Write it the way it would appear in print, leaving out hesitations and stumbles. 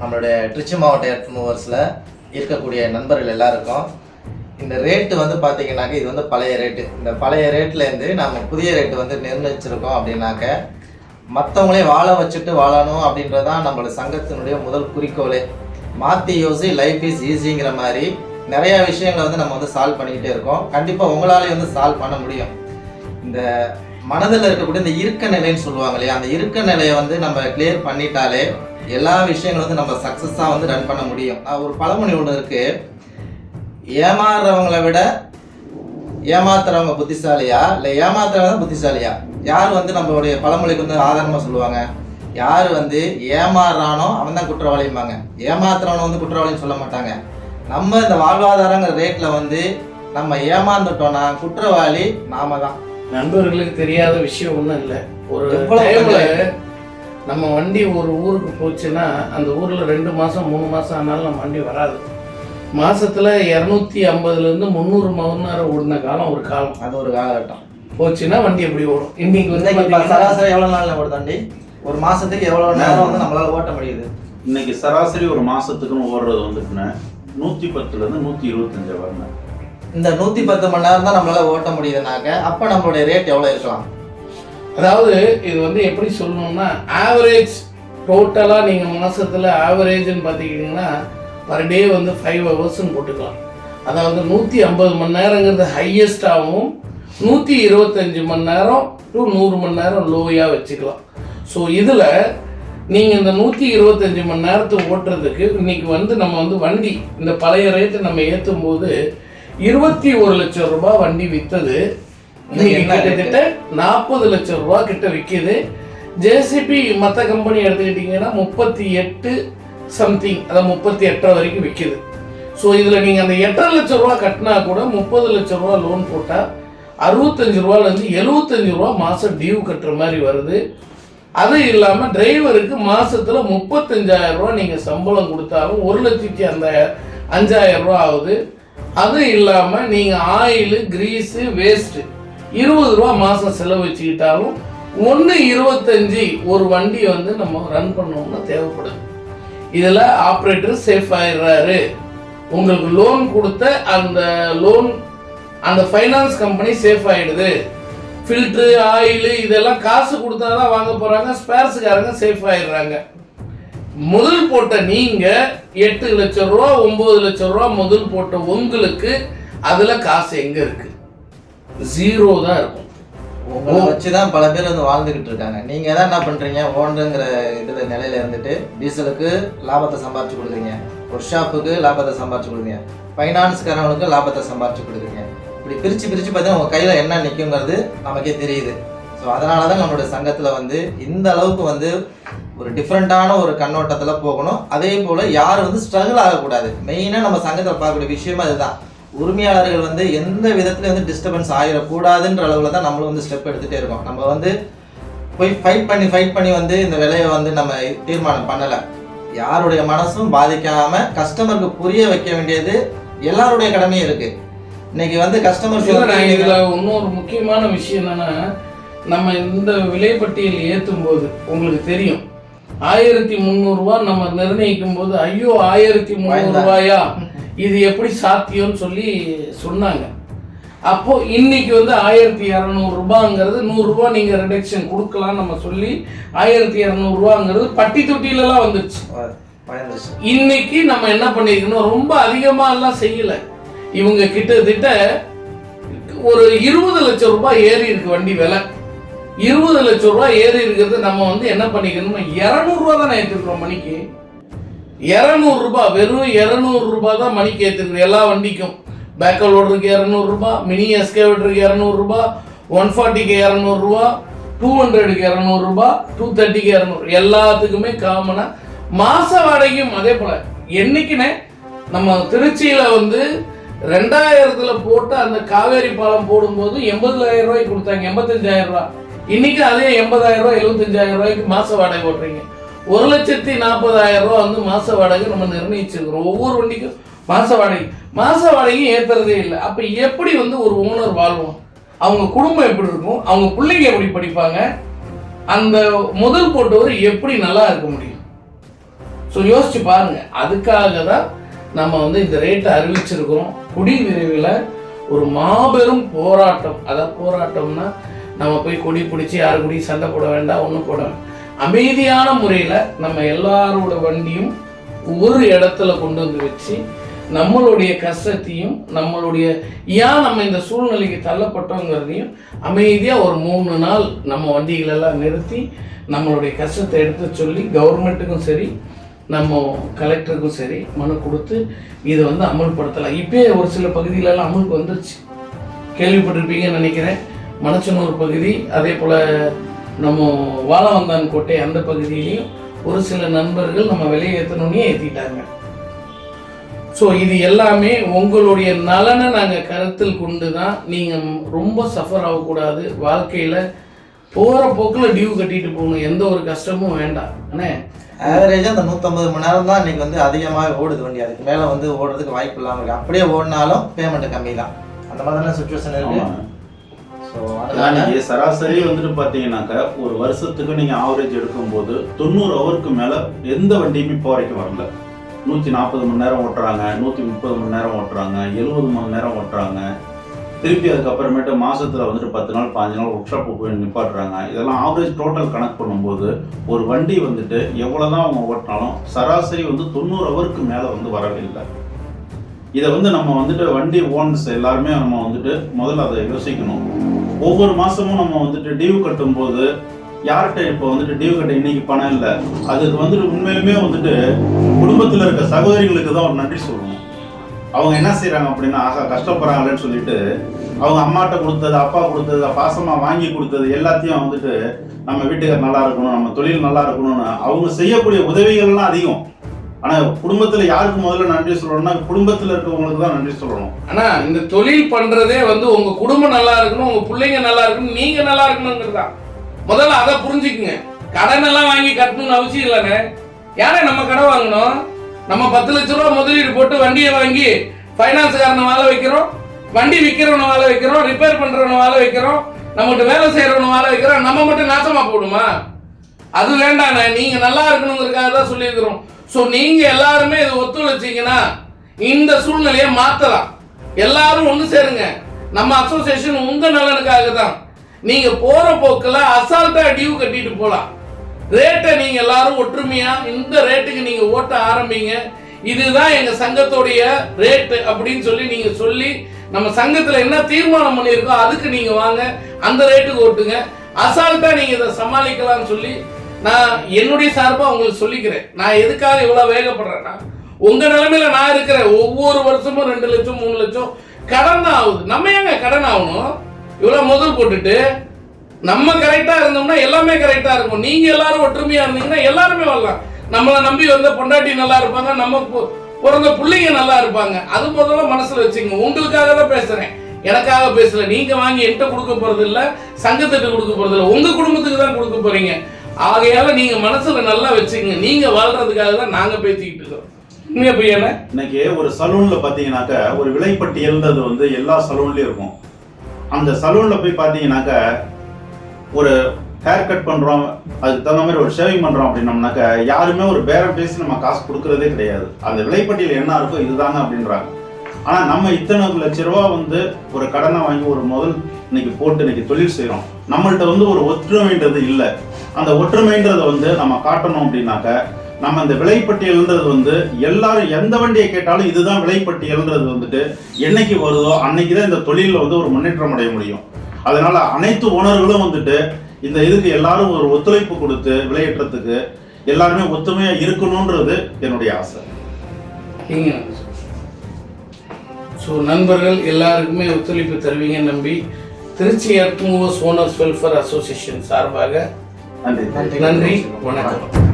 நம்மளுடைய திருச்சி மாவட்ட எர்த் மூவர்ஸில் இருக்கக்கூடிய நண்பர்கள் எல்லாருக்கும் இந்த ரேட்டு வந்து பார்த்தீங்கன்னாக்க இது வந்து பழைய ரேட்டு. இந்த பழைய ரேட்லேருந்து நம்ம புதிய ரேட்டு வந்து நிர்ணயிச்சிருக்கோம் அப்படின்னாக்க மற்றவங்களே வாழ வச்சுட்டு வாழணும் அப்படின்றது தான் நம்மளோட சங்கத்தினுடைய முதல் குறிக்கோளே. மாற்றி யோசி லைஃப் இஸ் ஈஸிங்கிற மாதிரி நிறையா விஷயங்களை வந்து நம்ம வந்து சால்வ் பண்ணிக்கிட்டே இருக்கோம். கண்டிப்பாக உங்களாலே வந்து சால்வ் பண்ண முடியும். இந்த மனதில் இருக்கக்கூடிய இந்த இருக்க நிலைன்னு சொல்லுவாங்க இல்லையா, அந்த இருக்க நிலையை வந்து நம்ம கிளியர் பண்ணிட்டாலே எல்லா விஷயங்களும் வந்து நம்ம சக்ஸஸாக வந்து ரன் பண்ண முடியும். ஒரு பழமொழி ஒன்று இருக்குது, ஏமாறுறவங்களை விட ஏமாத்துறவங்க புத்திசாலியா இல்லை ஏமாத்துறவங்க தான் புத்திசாலியா? யார் வந்து நம்மளுடைய பழமொழிக்கு வந்து ஆதாரமாக சொல்லுவாங்க, யார் வந்து ஏமாறுறானோ அவன் தான் குற்றவாளிம்பாங்க, ஏமாத்துறவனை வந்து குற்றவாளின்னு சொல்ல மாட்டாங்க. நம்ம இந்த வாழ்வாதாரங்கிற ரேட்டில் வந்து நம்ம ஏமாந்துட்டோம்னா குற்றவாளி நாம தான். நண்பர்களுக்கு தெரியாத விஷயம் ஒன்றும் இல்லை. ஒரு டைம்ல நம்ம வண்டி ஒரு ஊருக்கு போச்சுன்னா அந்த ஊரில் 2 மாதம் 3 மாதம் ஆனாலும் நம்ம வண்டி வராது. மாசத்துல 250லேருந்து 300 மணி நேரம் ஓடின காலம் ஒரு காலம். அது ஒரு காலகட்டம் போச்சுன்னா வண்டி எப்படி ஓடும்? இன்னைக்கு வந்து சராசரி எவ்வளோ நாளில் ஓடுது வண்டி? ஒரு மாசத்துக்கு எவ்வளோ நேரம் வந்து நம்மளால ஓட்ட முடியுது? இன்னைக்கு சராசரி ஒரு மாசத்துக்குன்னு ஓடுறது வந்துட்டுன்னா 110லேருந்து 125 வரணும். இந்த 110 மணி நேரம் தான் நம்மளால ஓட்ட முடியுதுனாக்க அப்போ நம்மளுடைய ரேட் எவ்வளோ இருக்கலாம்? அதாவது இது வந்து எப்படி சொல்லணும்னா ஆவரேஜ் டோட்டலாக நீங்கள் மாதத்தில் ஆவரேஜ்னு பார்த்துக்கிட்டிங்கன்னா பர் டே வந்து 5 ஹவர்ஸ்ன்னு போட்டுக்கலாம். அதாவது 150 மணி நேரங்கிறது ஹையஸ்டாகவும் 125 மணி நேரம் டு 100 மணி நேரம் லோயாக வச்சுக்கலாம். ஸோ இதில் நீங்கள் இந்த 125 மணி நேரத்தை ஓட்டுறதுக்கு இன்னைக்கு வந்து நம்ம வந்து வண்டி இந்த பழைய ரேட்டை நம்ம ஏற்றும் போது 21 லட்சம் ரூபாய் வண்டி விற்றது. கிட்டத்தட்ட 40 லட்சம் ரூபாய் கிட்ட விற்கிது. ஜேசிபி மற்ற கம்பெனி எடுத்துக்கிட்டிங்கன்னா 38 சம்திங், அதாவது 38 வரைக்கும் விற்கிது. ஸோ இதில் நீங்கள் அந்த 8.5 லட்சம் ரூபா கட்டினா கூட 30 லட்சம் ரூபா லோன் போட்டால் 65 ரூபாலேருந்து 75 ரூபா மாதம் டியூ கட்டுற மாதிரி வருது. அது இல்லாமல் டிரைவருக்கு மாதத்தில் 35,000 ரூபா நீங்கள் சம்பளம் கொடுத்தாலும் 1,05,000 ரூபா ஆகுது. அது இல்லாமல் நீங்கள் ஆயிலு கிரீஸு வேஸ்ட்டு 20 ரூபா மாதம் செலவு வச்சுக்கிட்டாலும் 1.25 ஒரு வண்டியை வந்து நம்ம ரன் பண்ணோம்னா தேவைப்படுது. இதில் ஆப்ரேட்டர் சேஃப் ஆயிடுறாரு. உங்களுக்கு லோன் கொடுத்த அந்த ஃபைனான்ஸ் கம்பெனி சேஃப் ஆயிடுது. ஃபில்ட்ரு ஆயிலு இதெல்லாம் காசு கொடுத்தா தான் வாங்க போகிறாங்க. ஸ்பேர்ஸுக்காரங்க சேஃப் ஆயிடுறாங்க. முதல் போட்ட நீங்கள் 8 லட்சம் ரூபா 9 லட்சம் ரூபா முதல் போட்ட உங்களுக்கு அதில் காசு எங்கே இருக்குது? 0 தான் இருக்கும். உங்களை வச்சு தான் பல பேர் வந்து வாழ்ந்துக்கிட்டு இருக்காங்க. நீங்கள் தான் என்ன பண்ணுறீங்க, ஓன்றுங்கிற இதில் நிலையில் இருந்துட்டு டீசலுக்கு லாபத்தை சம்பாரிச்சு கொடுக்குறீங்க, ஒர்க் ஷாப்புக்கு லாபத்தை சம்பாரிச்சு கொடுக்குறீங்க, ஃபைனான்ஸ்காரங்களுக்கு லாபத்தை சம்பாரிச்சு கொடுக்குறீங்க. இப்படி பிரித்து பார்த்தீங்கன்னா உங்கள் கையில் என்ன நிற்குங்கிறது நமக்கே தெரியுது. ஸோ அதனால தான் நம்மளுடைய சங்கத்தில் வந்து இந்த அளவுக்கு வந்து ஒரு டிஃப்ரெண்ட்டான ஒரு கண்ணோட்டத்தில் போகணும். அதே போல் யாரும் வந்து ஸ்ட்ரகிள் ஆகக்கூடாது. மெயினாக நம்ம சங்கத்தில் பார்க்கக்கூடிய விஷயமா இதுதான். உரிமையாளர்கள் வந்து எந்த விதத்துலையும் வந்து டிஸ்டர்பன்ஸ் ஆகிடக்கூடாதுன்ற அளவில் தான் நம்மளும் வந்து ஸ்டெப் எடுத்துகிட்டே இருக்கோம். நம்ம வந்து போய் ஃபைட் பண்ணி வந்து இந்த விலையை வந்து நம்ம தீர்மானம் பண்ணலை. யாருடைய மனசும் பாதிக்காமல் கஸ்டமருக்கு புரிய வைக்க வேண்டியது எல்லாருடைய கடமையும் இருக்குது. இன்னைக்கு வந்து கஸ்டமர்ஸ் இதில் இன்னொரு முக்கியமான விஷயம் என்னென்னா, நம்ம இந்த விலைப்பட்டியல் ஏற்றும் போது உங்களுக்கு தெரியும் 1300 ரூபா நம்ம நிர்ணயிக்கும் போது ஐயோ 1300 ரூபாயா இது எப்படி சாத்தியம்னு சொல்லி சொன்னாங்க. அப்போ இன்னைக்கு வந்து 1200 ரூபாங்கிறது 100 ரூபா நீங்க ரிடக்ஷன் கொடுக்கலாம் நம்ம சொல்லி 1200 ரூபாங்கிறது பட்டி தொட்டிலெல்லாம் வந்துருச்சு. இன்னைக்கு நம்ம என்ன பண்ணிருக்கணும், ரொம்ப அதிகமா எல்லாம் செய்யல. இவங்க கிட்டத்தட்ட ஒரு 20 லட்சம் ரூபாய் ஏறி இருக்கு வண்டி விலை. 20 லட்சம் ரூபாய் ஏறி இருக்கிறது நம்ம வந்து என்ன பண்ணிக்கணும், 200 ரூபா தானே ஏற்றிருக்கிறோம் மணிக்கு. 200 ரூபாய், வெறும் 200 ரூபாய் தான் மணிக்கு ஏற்றிருக்கு எல்லா வண்டிக்கும். பேக்கல் ஓடுறதுக்கு 200 ரூபாய், மினி எஸ்கேவேட்டருக்கு 200 ரூபாய், 140க்கு 200 ரூபாய், 200க்கு 200 ரூபாய், 230க்கு 200, எல்லாத்துக்குமே காமனா. மாச வாடகையும் அதே போல. என்னைக்குன்னு நம்ம திருச்சியில வந்து 2000த்துல போட்டு அந்த காவேரி பாலம் போடும்போது 80,000 ரூபாய்க்கு கொடுத்தாங்க, 85,000 ரூபாய். இன்னைக்கு அதே 80,000 ரூபாய் 75,000 ரூபாய்க்கு மாச வாடகை ஓட்டுறீங்க. 1,40,000 ரூபாய் வந்து மாச வாடகை நம்ம நிர்ணயிச்சிருக்கிறோம். ஒவ்வொரு வண்டிக்கும் மாச வாடகையும் ஏத்துறதே இல்லை. அப்ப எப்படி வந்து ஒரு ஓனர் வாழ்வோம்? அவங்க குடும்பம் எப்படி இருக்கும்? அவங்க பிள்ளைங்க எப்படி படிப்பாங்க? அந்த முதல் போட்டவர் எப்படி நல்லா இருக்க முடியும்? ஸோ யோசிச்சு பாருங்க. அதுக்காக தான் நம்ம வந்து இந்த ரேட்டை அறிவிச்சிருக்கிறோம். கொடி விரைவில் ஒரு மாபெரும் போராட்டம், அதாவது போராட்டம்னா நம்ம போய் கொடி பிடிச்சி யாரு கூடயும் சண்டை போட வேண்டாம், ஒன்றும் போட வேண்டாம். அமைதியான முறையில் நம்ம எல்லாரோட வண்டியும் ஒரு இடத்துல கொண்டு வந்து வச்சு நம்மளுடைய கஷ்டத்தையும் நம்மளுடைய ஏன் நம்ம இந்த சூழ்நிலைக்கு தள்ளப்பட்டோங்கிறதையும் அமைதியாக ஒரு 3 நாள் நம்ம வண்டிகளெல்லாம் நிறுத்தி நம்மளுடைய கஷ்டத்தை எடுத்து சொல்லி கவர்மெண்ட்டுக்கும் சரி நம்ம கலெக்டருக்கும் சரி மனு கொடுத்து இதை வந்து அமல்படுத்தலாம். இப்போ ஒரு சில பகுதிகளெல்லாம் அமலுக்கு வந்துருச்சு, கேள்விப்பட்டிருப்பீங்கன்னு நினைக்கிறேன். மணச்சனூர் பகுதி, அதே போல் நம்ம வாழவந்தான் கோட்டை அந்த பகுதியிலையும் ஒரு சில நண்பர்கள் நம்ம விலையை ஏற்றணுன்னே ஏற்றிட்டாங்க. ஸோ இது எல்லாமே உங்களுடைய நலனை நாங்கள் கருத்தில் கொண்டு தான். நீங்கள் ரொம்ப சஃபர் ஆகக்கூடாது, வாழ்க்கையில் போகிற போக்கில் டியூ கட்டிட்டு போகணும், எந்த ஒரு கஷ்டமும் வேண்டாம். அண்ணே ஆவரேஜாக அந்த 150 மணி நேரம் தான் இன்றைக்கி வந்து அதிகமாக ஓடுது வண்டி, அதுக்கு மேலே வந்து ஓடுறதுக்கு வாய்ப்பு இல்லாமல் இருக்குது. அப்படியே ஓடினாலும் பேமெண்ட் கம்மி தான், அந்த மாதிரி தானே சுச்சுவேஷன் இருக்குது. ஸோ நீங்கள் சராசரி வந்துட்டு பார்த்தீங்கன்னாக்கா ஒரு வருஷத்துக்கு நீங்கள் ஆவரேஜ் எடுக்கும்போது 90 ஹவருக்கு மேலே எந்த வண்டியுமே இப்போ வரைக்கும் வரல. 140 மணி நேரம் ஓட்டுறாங்க, 130 மணி நேரம் ஓட்டுறாங்க, 70 மணி நேரம் ஓட்டுறாங்க. திருப்பி அதுக்கப்புறமேட்டு மாதத்தில் வந்துட்டு 10 நாள் 15 நாள் ஒர்க் ஷாப்பு போய் நிப்பாட்டுறாங்க. இதெல்லாம் ஆவரேஜ் டோட்டல் கணக்கு பண்ணும்போது ஒரு வண்டி வந்துட்டு எவ்வளோ தான் அவங்க ஓட்டினாலும் சராசரி வந்து 90 ஹவருக்கு மேலே வந்து வரவே இல்லை. இதை வந்து நம்ம வந்துட்டு வண்டி ஓனர்ஸ் எல்லாருமே நம்ம வந்துட்டு முதல்ல அதை யோசிக்கணும். ஒவ்வொரு மாதமும் நம்ம வந்துட்டு டியூ கட்டும்போது யார்கிட்ட இப்போ வந்துட்டு டியூ கட்ட இன்னைக்கு பணம் இல்லை, அதுக்கு வந்துட்டு உண்மையிலுமே வந்துட்டு குடும்பத்தில் இருக்க சகோதரிகளுக்கு தான் ஒரு நன்றி சொல்லணும். அவங்க என்ன செய்கிறாங்க அப்படின்னா, ஆகா கஷ்டப்படுறாங்களேன்னு சொல்லிட்டு அவங்க அம்மாட்ட கொடுத்தது, அப்பா கொடுத்தது, பாசமாக வாங்கி கொடுத்தது எல்லாத்தையும் வந்துட்டு நம்ம வீட்டுக்கார் நல்லா இருக்கணும், நம்ம தொழில் நல்லா இருக்கணும்னு அவங்க செய்யக்கூடிய உதவிகள்லாம் அதிகம். ஆனால் குடும்பத்தில் யாருக்கு முதல்ல நன்றி சொல்லணும்னா குடும்பத்தில் இருக்கவங்களுக்கு தான் நன்றி சொல்லணும். ஆனால் இந்த தொழில் பண்ணுறதே வந்து உங்கள் குடும்பம் நல்லா இருக்கணும், உங்கள் பிள்ளைங்க நல்லா இருக்கணும், நீங்கள் நல்லா இருக்கணுங்கிறது தான். முதல்ல அதை புரிஞ்சுக்குங்க. கடன் எல்லாம் வாங்கி கட்டணும்னு அவசியம் இல்லைங்க. யாரே நம்ம கடன் வாங்கணும்? நம்ம 10 லட்ச ரூபா முதலீடு போட்டு வண்டியை வாங்கி ஃபைனான்ஸ்காரனை வாழ வைக்கிறோம், வண்டி விற்கிறவனை வாழ வைக்கிறோம், ரிப்பேர் பண்றவனை வாழ வைக்கிறோம், நம்மகிட்ட வேலை செய்யறவனை வாழ வைக்கிறோம். நம்ம மட்டும் நாசமா போடுமா? அது வேண்டாண்ணே. நீங்க நல்லா இருக்கணுங்கிறதுக்காக தான் சொல்லியிருக்கிறோம். ஸோ நீங்க எல்லாருமே இதை ஒத்துழைச்சிங்கன்னா இந்த சூழ்நிலையை மாத்தலாம். எல்லாரும் ஒன்று சேருங்க. நம்ம அசோசியேஷன் உங்க நலனுக்காக தான். நீங்க போற போக்குல அசால்ட்டா டியூ கட்டிட்டு போலாம். ரேட்டை நீங்க எல்லாரும் ஒற்றுமையா இந்த ரேட்டுக்கு நீங்க ஓட்ட ஆரம்பிங்க. இதுதான் எங்க சங்கத்தோடைய ரேட்டு அப்படின்னு சொல்லி நீங்க சொல்லி நம்ம சங்கத்துல என்ன தீர்மானம் பண்ணியிருக்கோம் அதுக்கு நீங்க வாங்க, அந்த ரேட்டுக்கு ஓட்டுங்க. அசால்ட்டா நீங்க இதை சமாளிக்கலாம்னு சொல்லி நான் என்னுடைய சார்பா உங்களுக்கு சொல்லிக்கிறேன். நான் எதுக்காக இவ்வளவு வேகப்படுறேன்னா, உங்க நிலைமையில நான் இருக்கிறேன். ஒவ்வொரு வருஷமும் 2 லட்சம் 3 லட்சம் கடன் தான் ஆகுது. நம்ம ஏங்க கடன் ஆகணும்? இவ்வளவு முதல் போட்டுட்டு நம்ம கரெக்டா இருந்தோம்னா எல்லாமே கரெக்டா இருக்கும். நீங்க எல்லாரும் ஒற்றுமையா இருந்தீங்கன்னா எல்லாருமே வரலாம். நம்மளை நம்பி வந்த பொண்டாட்டி நல்லா இருப்பாங்க, நம்ம பிறந்த பிள்ளைங்க நல்லா இருப்பாங்க. அது முதல்ல மனசுல வச்சுங்க. உங்களுக்காக தான் பேசுறேன், எனக்காக பேசல. நீங்க வாங்கி என்கிட்ட கொடுக்க போறது இல்ல, சங்கத்திட்ட கொடுக்க போறது இல்ல, உங்க குடும்பத்துக்கு தான் கொடுக்க போறீங்க. ஆகையால நீங்க மனசுல நல்லா வச்சுங்க. நீங்க வாழ்றதுக்காக தான் நாங்க பேசிக்கிட்டு இருக்கோம். இன்னைக்கு ஒரு சலூன்ல பாத்தீங்கன்னாக்க ஒரு விலைப்பட்டியல்ன்றது வந்து எல்லா சலூன்லயும் இருக்கும். அந்த சலூன்ல போய் பாத்தீங்கன்னாக்க ஒரு ஹேர் கட் பண்றோம், அதுக்கு தகுந்த மாதிரி ஒரு ஷேவிங் பண்றோம் அப்படின்னோம்னாக்க யாருமே ஒரு பேரம் பேசி நம்ம காசு கொடுக்கறதே கிடையாது. அந்த விலைப்பட்டியல் என்ன இருக்கோ இதுதாங்க அப்படின்றாங்க. ஆனா நம்ம இத்தனை லட்ச ரூபா வந்து ஒரு கடனை வாங்கி ஒரு முதல் இன்னைக்கு போட்டு இன்னைக்கு தொழில் செய்யறோம். நம்மள்ட்ட வந்து ஒரு ஒற்றுமைன்றது இல்லை. அந்த ஒற்றுமைன்றதை வந்து நம்ம காட்டணும் அப்படின்னாக்க நம்ம இந்த விலைப்பட்டியல்ன்றது வந்து எல்லாரும் எந்த வண்டியை கேட்டாலும் இதுதான் விலைப்பட்டியல்ன்றது வந்துட்டு என்னைக்கு வருதோ அன்னைக்கு தான் இந்த தொழிலில் வந்து ஒரு முன்னேற்றம் அடைய முடியும். அதனால அனைத்து ஓனர்களும் வந்துட்டு இந்த இதுக்கு எல்லாரும் ஒரு ஒத்துழைப்பு கொடுத்து விலையேற்றத்துக்கு எல்லாருமே ஒத்துமையா இருக்கணும்ன்றது என்னுடைய ஆசை. ஸோ நண்பர்கள் எல்லாருக்குமே ஒத்துழைப்பு தருவீங்க நம்பி Trichy earth movers owners welfare association சார்பாக நன்றி, வணக்கம்.